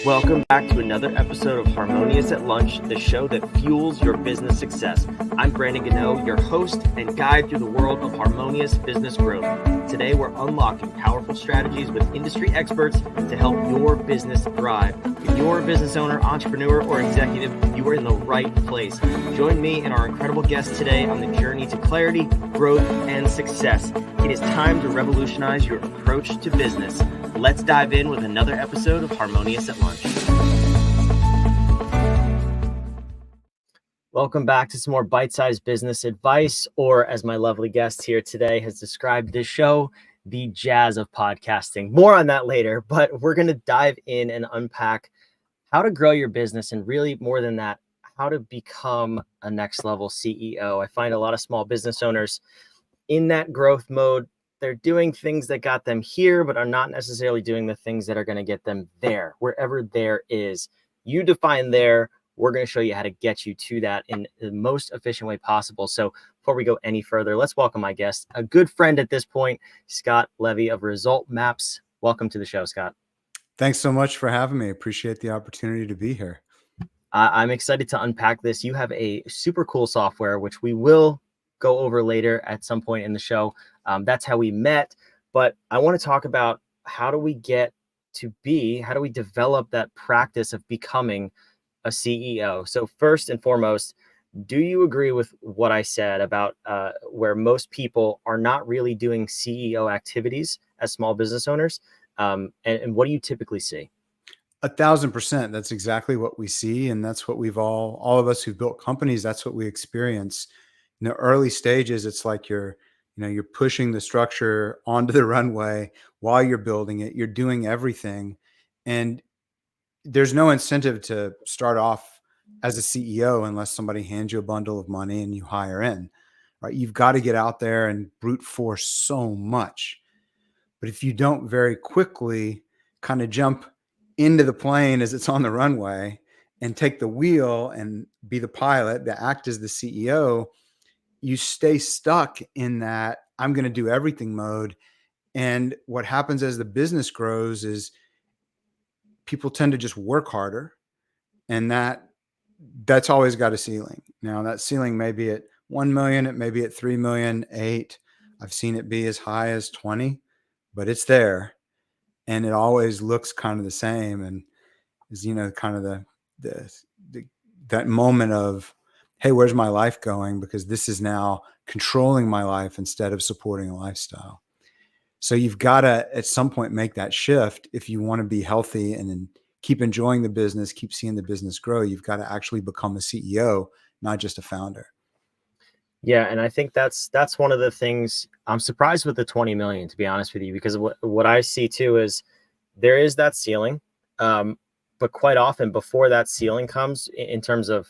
Welcome back to another episode of Harmonious at Lunch, the show that fuels your business success. I'm Brandon Gano, your host and guide through the world of harmonious business growth. Today, we're unlocking powerful strategies with industry experts to help your business thrive. If you're a business owner, entrepreneur, or executive, you are in the right place. Join me and our incredible guests today on the journey to clarity, growth, and success. It is time to revolutionize your approach to business. Let's dive in with another episode of Harmonious at Lunch. Welcome back to some more bite-sized business advice, or as my lovely guest here today has described this show, the jazz of podcasting. More on that later, but we're going to dive in and unpack how to grow your business, and really more than that, how to become a next level CEO. I find a lot of small business owners in that growth mode. They're doing things that got them here, but are not necessarily doing the things that are going to get them there, wherever there is. You define there. We're going to show you how to get you to that in the most efficient way possible. So before we go any further, let's welcome my guest, a good friend at this point, Scott Levy of ResultMaps. Welcome to the show, Scott. Thanks so much for having me. Appreciate the opportunity to be here. I'm excited to unpack this. You have a super cool software, which we will go over later at some point in the show. That's how we met. But I want to talk about how do we develop that practice of becoming a CEO? So first and foremost, do you agree with what I said about where most people are not really doing CEO activities as small business owners? And what do you typically see? 1,000%. That's exactly what we see. And that's what all of us who've built companies, that's what we experience. In the early stages, it's like you're pushing the structure onto the runway while you're building it. You're doing everything. And there's no incentive to start off as a CEO unless somebody hands you a bundle of money and you hire in, right? You've got to get out there and brute force so much. But if you don't very quickly kind of jump into the plane as it's on the runway and take the wheel and be the pilot, to act as the CEO, you stay stuck in that I'm going to do everything mode. And what happens as the business grows is people tend to just work harder, and that's always got a ceiling. Now that ceiling may be at 1 million, it may be at 3 million, 8. I've seen it be as high as 20, but it's there. And it always looks kind of the same. And is, kind of that moment of, hey, where's my life going? Because this is now controlling my life instead of supporting a lifestyle. So you've got to, at some point, make that shift if you want to be healthy and then keep enjoying the business, keep seeing the business grow. You've got to actually become a CEO, not just a founder. Yeah, and I think that's one of the things I'm surprised with the 20 million, to be honest with you, because what I see too is there is that ceiling, but quite often before that ceiling comes in terms of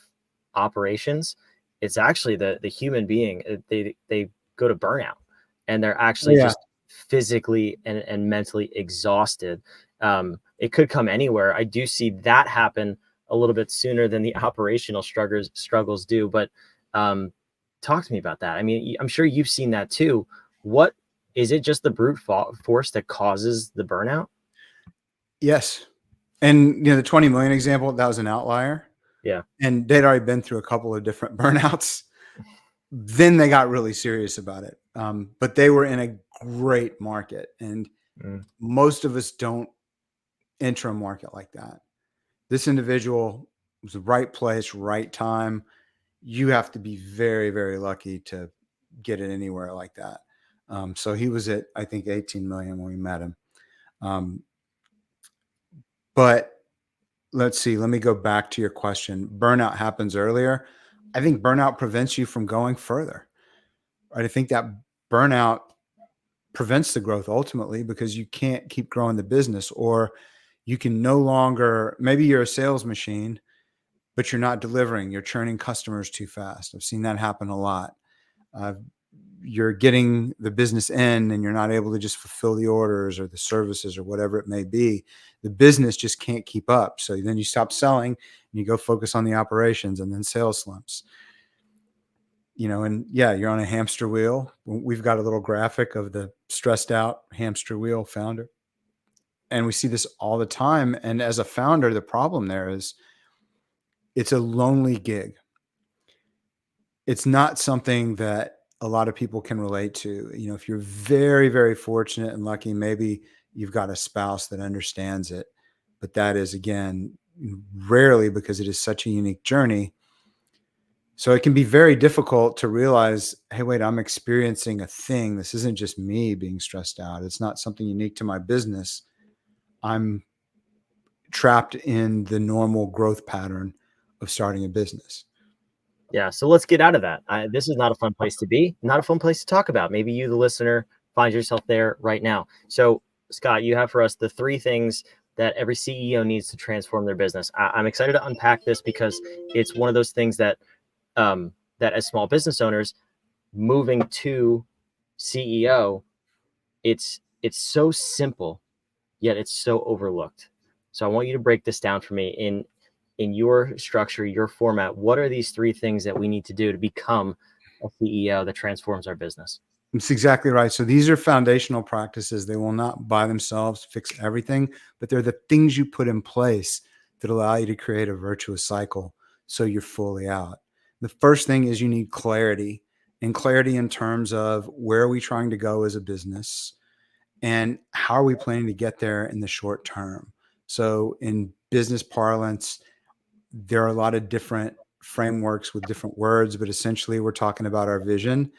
operations, it's actually the human being. They go to burnout, and they're actually just physically and mentally exhausted. It could come anywhere. I do see that happen a little bit sooner than the operational struggles do. But talk to me about that. I mean, I'm sure you've seen that too. What is it? Just the brute force that causes the burnout? Yes. And the 20 million example, that was an outlier. Yeah. And they'd already been through a couple of different burnouts. Then they got really serious about it. But they were in a great market. And most of us don't enter a market like that. This individual was the right place, right time. You have to be very, very lucky to get it anywhere like that. So he was at, I think, 18 million when we met him. But let's see, let me go back to your question. Burnout happens earlier. I think burnout prevents you from going further. Right? I think that burnout prevents the growth ultimately, because you can't keep growing the business, or you can no longer, maybe you're a sales machine, but you're not delivering. You're churning customers too fast. I've seen that happen a lot. You're getting the business in and you're not able to just fulfill the orders or the services or whatever it may be. The business just can't keep up. So then you stop selling and you go focus on the operations, and then sales slumps. And yeah, you're on a hamster wheel. We've got a little graphic of the stressed out hamster wheel founder. And we see this all the time. And as a founder, the problem there is it's a lonely gig. It's not something that a lot of people can relate to. You know, if you're very, very fortunate and lucky, maybe you've got a spouse that understands it. But that is, again, rarely, because it is such a unique journey. So it can be very difficult to realize, hey, wait, I'm experiencing a thing. This isn't just me being stressed out. It's not something unique to my business. I'm trapped in the normal growth pattern of starting a business. Yeah. So let's get out of that. This is not a fun place to be, not a fun place to talk about. Maybe you, the listener, find yourself there right now. So, Scott, you have for us the 3 things that every CEO needs to transform their business. I'm excited to unpack this because it's one of those things that that as small business owners moving to CEO, it's so simple, yet it's so overlooked. So I want you to break this down for me in your structure, your format. What are these 3 things that we need to do to become a CEO that transforms our business? That's exactly right. So these are foundational practices. They will not by themselves fix everything, but they're the things you put in place that allow you to create a virtuous cycle so you're fully out. The first thing is you need clarity, and clarity in terms of where are we trying to go as a business and how are we planning to get there in the short term. So in business parlance, there are a lot of different frameworks with different words, but essentially we're talking about our vision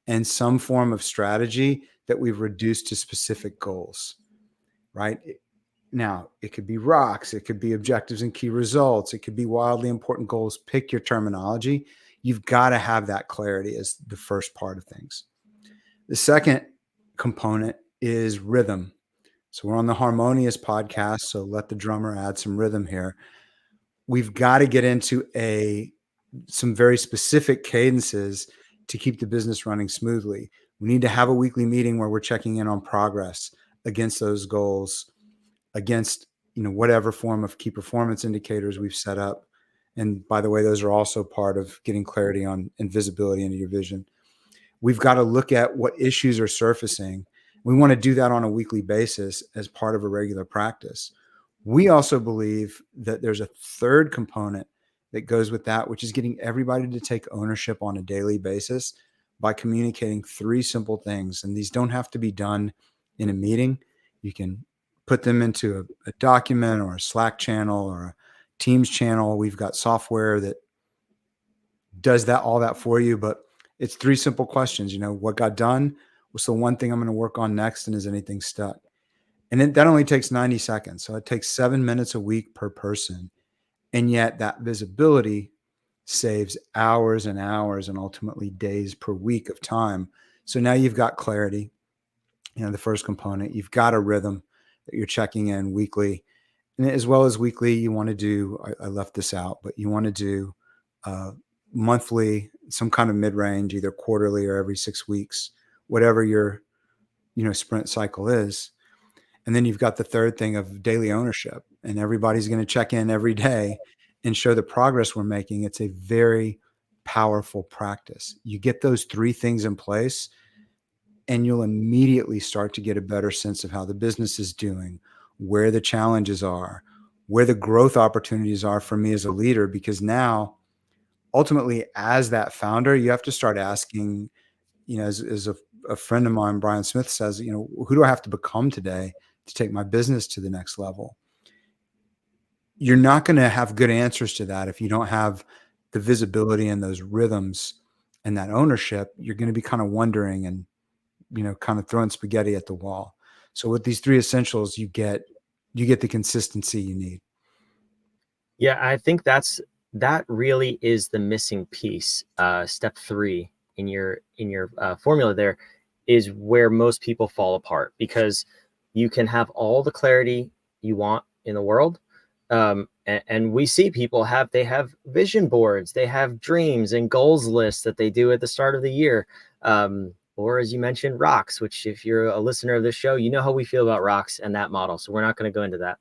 and some form of strategy that we've reduced to specific goals, right? Now, it could be rocks, it could be objectives and key results, it could be wildly important goals. Pick your terminology. You've got to have that clarity as the first part of things. The second component is rhythm. So we're on the Harmonious podcast, so let the drummer add some rhythm here. We've got to get into some very specific cadences to keep the business running smoothly. We need to have a weekly meeting where we're checking in on progress against those goals, against whatever form of key performance indicators we've set up. And by the way, those are also part of getting clarity on and visibility into your vision. We've got to look at what issues are surfacing. We want to do that on a weekly basis as part of a regular practice. We also believe that there's a third component that goes with that, which is getting everybody to take ownership on a daily basis by communicating 3 simple things. And these don't have to be done in a meeting. You can put them into a document or a Slack channel or a Teams channel. We've got software that does all that for you, but it's 3 simple questions. What got done? What's the one thing I'm going to work on next? And is anything stuck? And that only takes 90 seconds. So it takes 7 minutes a week per person. And yet that visibility saves hours and hours and ultimately days per week of time. So now you've got clarity, the first component. You've got a rhythm that you're checking in weekly. And as well as weekly, you want to do, I left this out, but you want to do monthly, some kind of mid-range, either quarterly or every 6 weeks, whatever your sprint cycle is. And then you've got the third thing of daily ownership, and everybody's going to check in every day and show the progress we're making. It's a very powerful practice. You get those 3 things in place and you'll immediately start to get a better sense of how the business is doing, where the challenges are, where the growth opportunities are for me as a leader. Because now, ultimately, as that founder, you have to start asking, as a friend of mine, Brian Smith, says, who do I have to become today to take my business to the next level? You're not going to have good answers to that if you don't have the visibility and those rhythms and that ownership. You're going to be kind of wondering and, kind of throwing spaghetti at the wall. So with these 3 essentials, you get the consistency you need. Yeah, I think that really is the missing piece. Step 3 in your formula there is where most people fall apart, because you can have all the clarity you want in the world. And we see people have vision boards, they have dreams and goals lists that they do at the start of the year. Or as you mentioned, rocks, which if you're a listener of this show, you know how we feel about rocks and that model. So we're not going to go into that.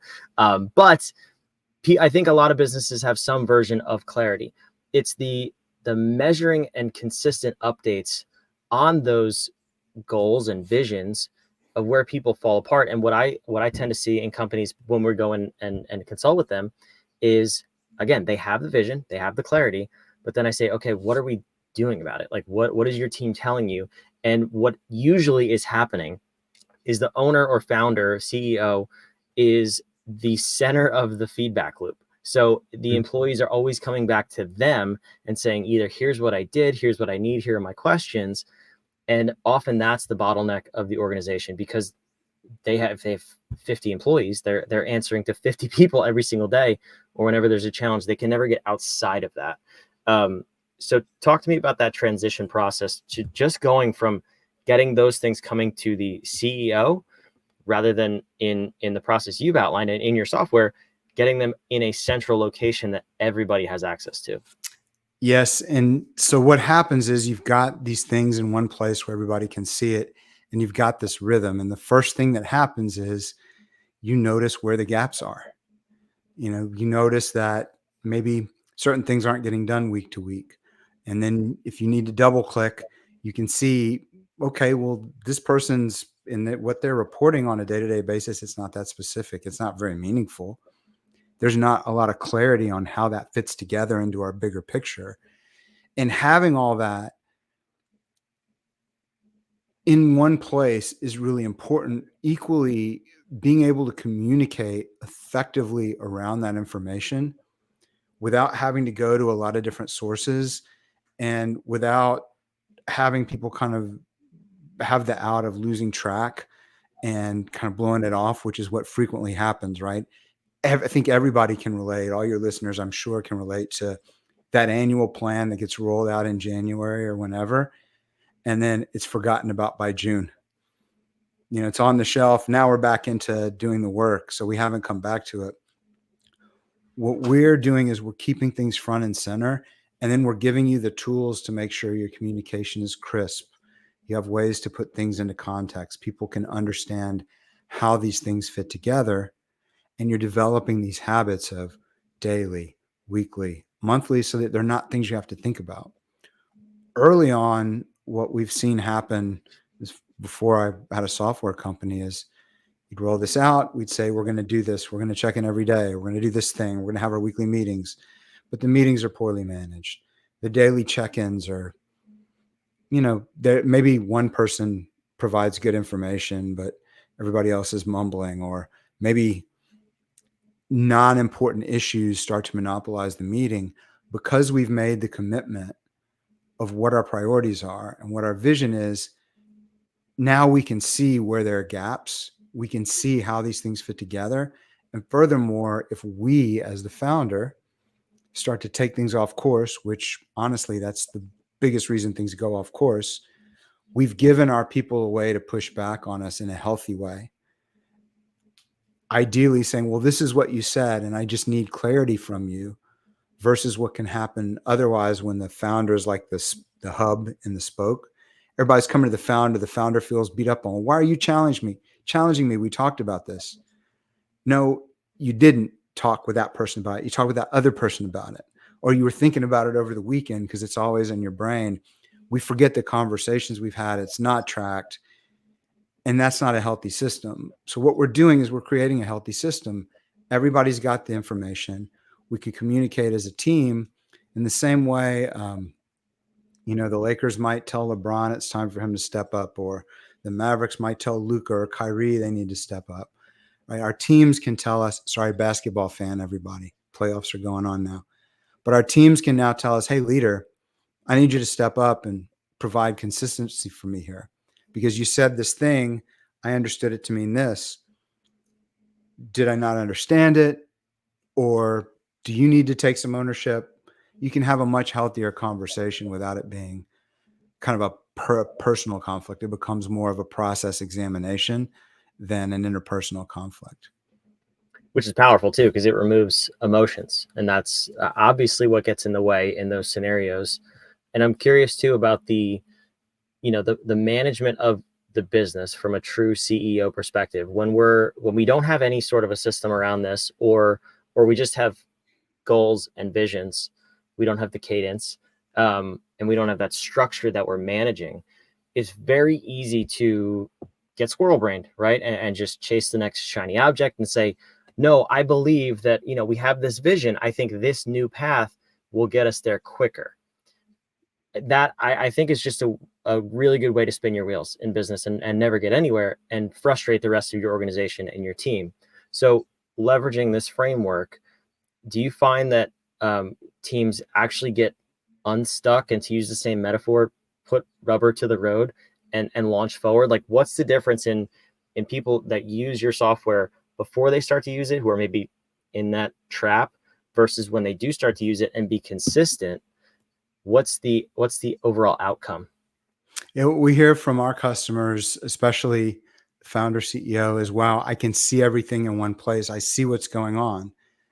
But I think a lot of businesses have some version of clarity. It's the measuring and consistent updates on those goals and visions of where people fall apart. And what I tend to see in companies when we're going and consult with them is, again, they have the vision, they have the clarity, but then I say, okay, what are we doing about it? Like, what is your team telling you? And what usually is happening is the owner or founder, CEO, is the center of the feedback loop. So the employees are always coming back to them and saying, either here's what I did, here's what I need, here are my questions. And often that's the bottleneck of the organization, because they have 50 employees. They're answering to 50 people every single day, or whenever there's a challenge, they can never get outside of that. So talk to me about that transition process to just going from getting those things coming to the CEO, rather than in the process you've outlined and in your software, getting them in a central location that everybody has access to. Yes. And so what happens is you've got these things in one place where everybody can see it, and you've got this rhythm. And the first thing that happens is you notice where the gaps are. You notice that maybe certain things aren't getting done week to week. And then if you need to double click, you can see, okay, well, this person's what they're reporting on a day-to-day basis, it's not that specific. It's not very meaningful. There's not a lot of clarity on how that fits together into our bigger picture. And having all that in one place is really important. Equally, being able to communicate effectively around that information without having to go to a lot of different sources, and without having people kind of have the out of losing track and kind of blowing it off, which is what frequently happens, right? I think everybody can relate. All your listeners, I'm sure, can relate to that annual plan that gets rolled out in January or whenever, and then it's forgotten about by June. It's on the shelf. Now we're back into doing the work, so we haven't come back to it. What we're doing is we're keeping things front and center, and then we're giving you the tools to make sure your communication is crisp. You have ways to put things into context. People can understand how these things fit together, and you're developing these habits of daily, weekly, monthly, so that they're not things you have to think about. Early on, what we've seen happen is, before I had a software company, is we'd roll this out. We'd say, we're going to do this. We're going to check in every day. We're going to do this thing. We're going to have our weekly meetings. But the meetings are poorly managed. The daily check-ins are, there maybe one person provides good information, but everybody else is mumbling, or maybe non-important issues start to monopolize the meeting, because we've made the commitment of what our priorities are and what our vision is. Now we can see where there are gaps. We can see how these things fit together. And furthermore, if we, as the founder, start to take things off course, which honestly, that's the biggest reason things go off course, we've given our people a way to push back on us in a healthy way. Ideally saying, well, this is what you said, and I just need clarity from you, versus what can happen otherwise when the founder is like this, the hub and the spoke. Everybody's coming to the founder feels beat up on. Why are you challenging me? We talked about this. No, you didn't talk with that person about it. You talked with that other person about it, or you were thinking about it over the weekend because it's always in your brain. We forget the conversations we've had. It's not tracked, and that's not a healthy system. So what we're doing is we're creating a healthy system. Everybody's got the information. We can communicate as a team in the same way. The Lakers might tell LeBron it's time for him to step up, or the Mavericks might tell Luka or Kyrie they need to step up. Right? Our teams can tell us, sorry, basketball fan, everybody, playoffs are going on now. But our teams can now tell us, hey, leader, I need you to step up and provide consistency for me here, because you said this thing. I understood it to mean this. Did I not understand it? Or do you need to take some ownership? You can have a much healthier conversation without it being kind of a personal conflict. It becomes more of a process examination than an interpersonal conflict. Which is powerful too, because it removes emotions, and that's obviously what gets in the way in those scenarios. And I'm curious too about the management of the business from a true CEO perspective, when we don't have any sort of a system around this, or we just have goals and visions. We don't have the cadence, and we don't have that structure that we're managing. It's very easy to get squirrel brained, right? And just chase the next shiny object and say, no, I believe that, we have this vision. I think this new path will get us there quicker. That I think is just a really good way to spin your wheels in business and never get anywhere and frustrate the rest of your organization and your team. So leveraging this framework, do you find that teams actually get unstuck, and to use the same metaphor, put rubber to the road and launch forward? Like, what's the difference in people that use your software before they start to use it, who are maybe in that trap, versus when they do start to use it and be consistent? What's the overall outcome? Yeah, what we hear from our customers, especially founder CEO, is, wow, I can see everything in one place. I see what's going on.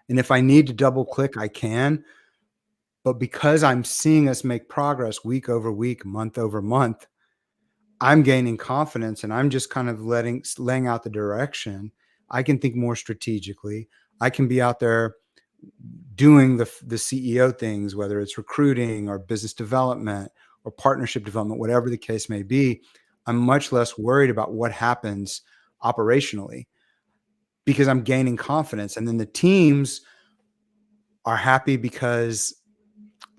And if I need to double click, I can. But because I'm seeing us make progress week over week, month over month, I'm gaining confidence, and I'm just kind of laying out the direction. I can think more strategically. I can be out there doing the CEO things, whether it's recruiting or business development or partnership development, whatever the case may be. I'm much less worried about what happens operationally because I'm gaining confidence. And then the teams are happy because,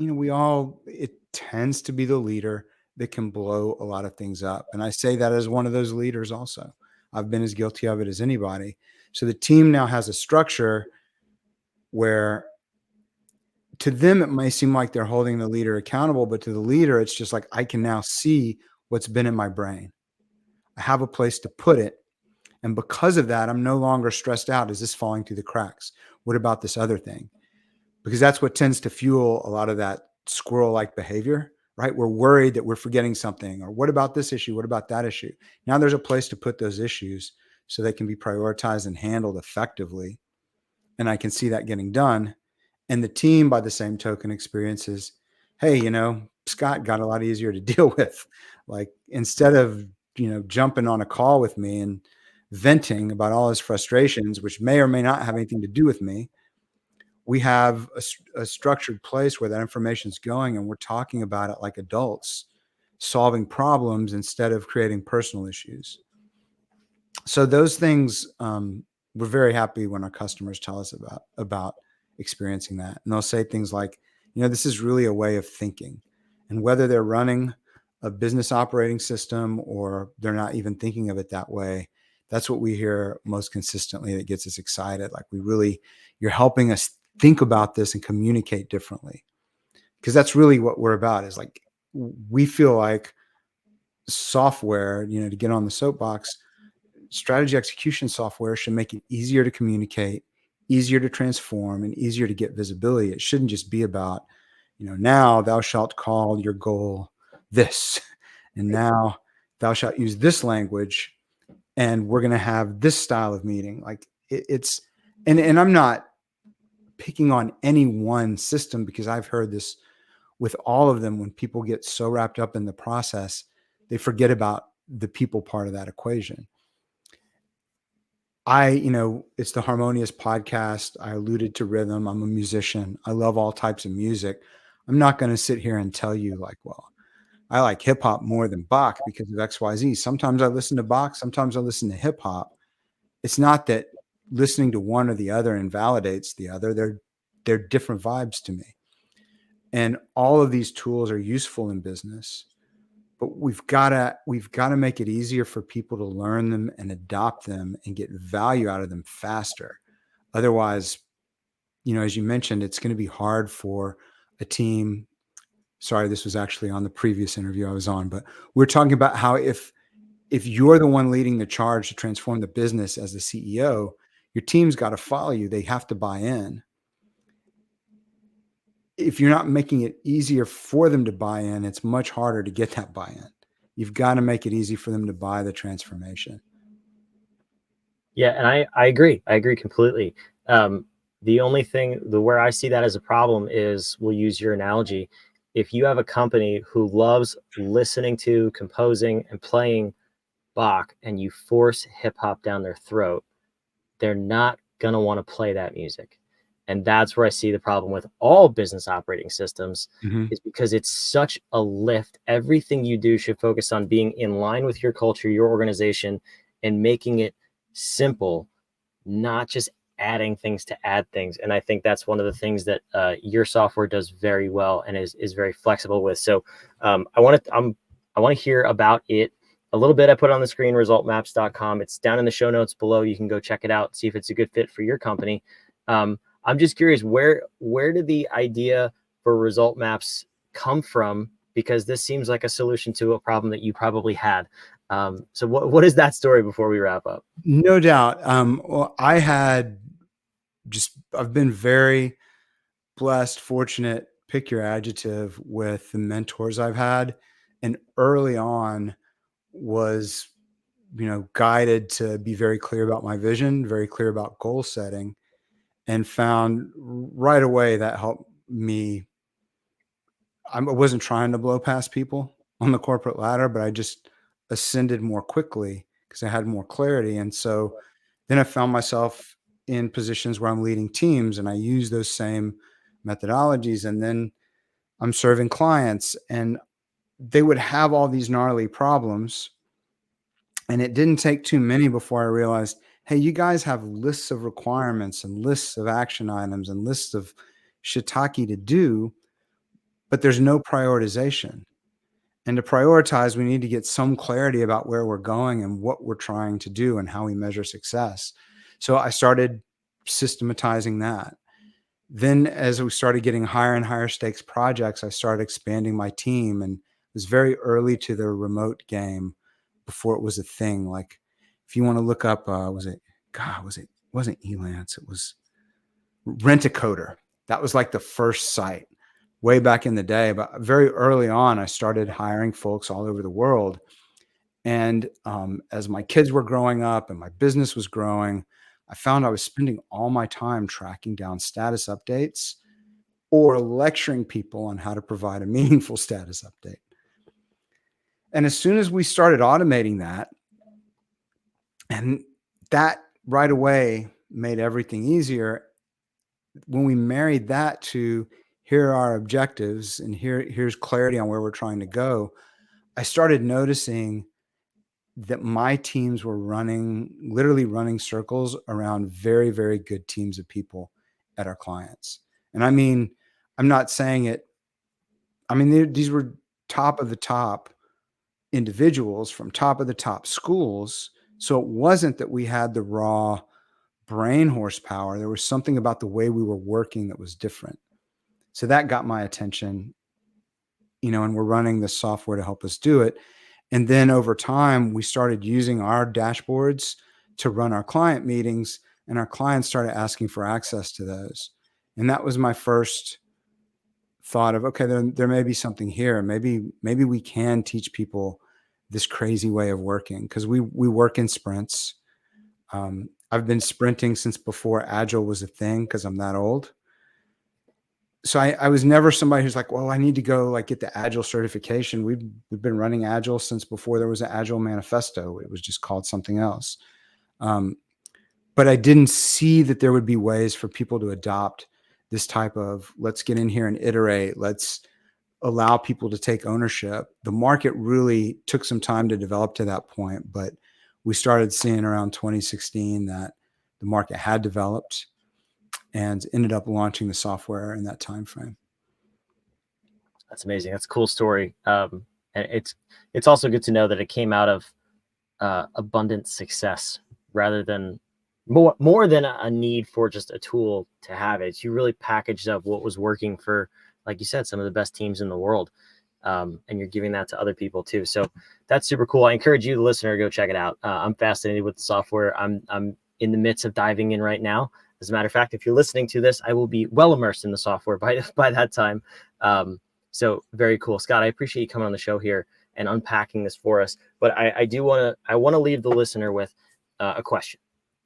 it tends to be the leader that can blow a lot of things up. And I say that as one of those leaders also. I've been as guilty of it as anybody. So the team now has a structure where, to them, it may seem like they're holding the leader accountable, but to the leader, it's just like, I can now see what's been in my brain. I have a place to put it. And because of that, I'm no longer stressed out. Is this falling through the cracks? What about this other thing? Because that's what tends to fuel a lot of that squirrel-like behavior, right? We're worried that we're forgetting something, or what about this issue? What about that issue? Now there's a place to put those issues so they can be prioritized and handled effectively. And I can see that getting done. And the team, by the same token, experiences, hey, Scott got a lot easier to deal with. Like, instead of, jumping on a call with me and venting about all his frustrations, which may or may not have anything to do with me, we have a structured place where that information is going, and we're talking about it like adults, solving problems instead of creating personal issues. So those things, we're very happy when our customers tell us about experiencing that. And they'll say things like, this is really a way of thinking. And whether they're running a business operating system or they're not even thinking of it that way, that's what we hear most consistently that gets us excited. Like, you're helping us think about this and communicate differently. Because that's really what we're about, is like, we feel like software, to get on the soapbox, strategy execution software should make it easier to communicate, easier to transform, and easier to get visibility. It shouldn't just be about, now thou shalt call your goal this, and now thou shalt use this language, and we're going to have this style of meeting. Like, and I'm not picking on any one system, because I've heard this with all of them. When people get so wrapped up in the process, they forget about the people part of that equation. It's the Harmonious podcast. I alluded to rhythm. I'm a musician. I love all types of music. I'm not going to sit here and tell you like, well, I like hip hop more than Bach because of XYZ. Sometimes I listen to Bach. Sometimes I listen to hip hop. It's not that listening to one or the other invalidates the other. They're different vibes to me. And all of these tools are useful in business, but we've got to make it easier for people to learn them and adopt them and get value out of them faster. Otherwise, as you mentioned, it's going to be hard for a team. Sorry, this was actually on the previous interview I was on, but we're talking about how if you're the one leading the charge to transform the business as the CEO, your team's got to follow you. They have to buy in. If you're not making it easier for them to buy in, it's much harder to get that buy-in. You've got to make it easy for them to buy the transformation. Yeah, and I agree. I agree completely. The only thing, where I see that as a problem is, we'll use your analogy. If you have a company who loves listening to, composing, and playing Bach, and you force hip hop down their throat, they're not going to want to play that music. And that's where I see the problem with all business operating systems, Mhm. is because it's such a lift. Everything you do should focus on being in line with your culture, your organization, and making it simple, not just adding things to add things. And I think that's one of the things that your software does very well and is very flexible with. So I want to hear about it a little bit. I put it on the screen, resultmaps.com. It's down in the show notes below. You can go check it out, see if it's a good fit for your company. I'm just curious, where did the idea for Result Maps come from? Because this seems like a solution to a problem that you probably had. So what is that story before we wrap up? No doubt. Well, I've been very blessed, fortunate, pick your adjective, with the mentors I've had. And early on was, guided to be very clear about my vision, very clear about goal setting, and found right away that helped me. I wasn't trying to blow past people on the corporate ladder, but I just ascended more quickly because I had more clarity. And so then I found myself in positions where I'm leading teams and I use those same methodologies. And then I'm serving clients and they would have all these gnarly problems. And it didn't take too many before I realized, hey, you guys have lists of requirements and lists of action items and lists of shiitake to do, but there's no prioritization. And to prioritize, we need to get some clarity about where we're going and what we're trying to do and how we measure success. So I started systematizing that. Then, as we started getting higher and higher stakes projects, I started expanding my team, and it was very early to the remote game before it was a thing. Like, if you want to look up, wasn't Elance, it was Rent-A-Coder. That was like the first site way back in the day. But very early on, I started hiring folks all over the world. And as my kids were growing up and my business was growing, I found I was spending all my time tracking down status updates or lecturing people on how to provide a meaningful status update. And as soon as we started automating that, and that right away made everything easier, when we married that to here are our objectives and here's clarity on where we're trying to go, I started noticing that my teams were literally running circles around very, very good teams of people at our clients. And I mean, I'm not saying it, I mean, these were top of the top individuals from top of the top schools. So it wasn't that we had the raw brain horsepower. There was something about the way we were working that was different. So that got my attention, and we're running the software to help us do it. And then over time, we started using our dashboards to run our client meetings, and our clients started asking for access to those. And that was my first thought of, okay, there may be something here. Maybe we can teach people this crazy way of working, because we work in sprints. I've been sprinting since before Agile was a thing because I'm that old. So I was never somebody who's like, well, I need to go like get the Agile certification. We've been running Agile since before there was an Agile manifesto. It was just called something else. But I didn't see that there would be ways for people to adopt this type of, let's get in here and iterate. Let's allow people to take ownership. The market really took some time to develop to that point, but we started seeing around 2016 that the market had developed and ended up launching the software in that time frame. That's amazing. That's a cool story. And it's also good to know that it came out of abundant success rather than more than a need for just a tool to have it. You really packaged up what was working for, like you said, some of the best teams in the world. And you're giving that to other people too. So that's super cool. I encourage you, the listener, to go check it out. I'm fascinated with the software. I'm in the midst of diving in right now. As a matter of fact, if you're listening to this, I will be well immersed in the software by that time. So very cool, Scott. I appreciate you coming on the show here and unpacking this for us. But I want to leave the listener with a question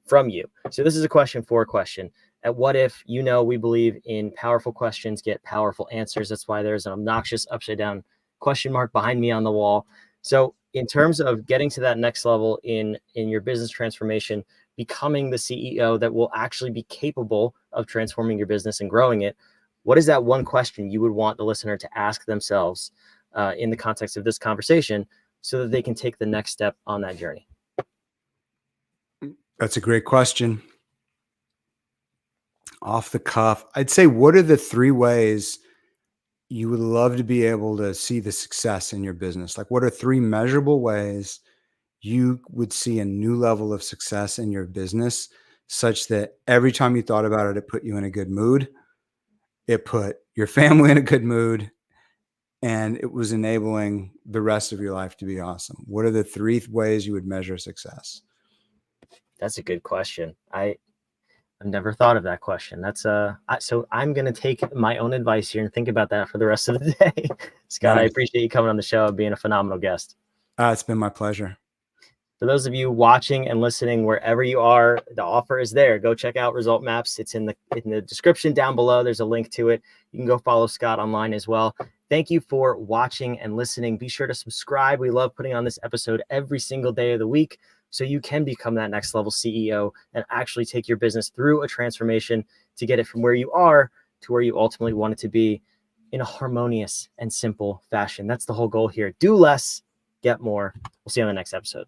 from you. So this is a question for a question. At What If, we believe in powerful questions get powerful answers. That's why there's an obnoxious upside down question mark behind me on the wall. So in terms of getting to that next level in your business transformation, becoming the CEO that will actually be capable of transforming your business and growing it, what is that one question you would want the listener to ask themselves in the context of this conversation so that they can take the next step on that journey? That's a great question. Off the cuff, I'd say, what are the 3 ways you would love to be able to see the success in your business? Like, what are 3 measurable ways you would see a new level of success in your business, such that every time you thought about it, it put you in a good mood, it put your family in a good mood, and it was enabling the rest of your life to be awesome? What are the 3 ways you would measure success? That's a good question. I've never thought of that question. So I'm going to take my own advice here and think about that for the rest of the day. Scott, I Nice. appreciate you coming on the show and being a phenomenal guest. It's been my pleasure. For those of you watching and listening, wherever you are, the offer is there. Go check out ResultMaps. It's in the description down below. There's a link to it. You can go follow Scott online as well. Thank you for watching and listening. Be sure to subscribe. We love putting on this episode every single day of the week so you can become that next level CEO and actually take your business through a transformation to get it from where you are to where you ultimately want it to be in a harmonious and simple fashion. That's the whole goal here. Do less, get more. We'll see you on the next episode.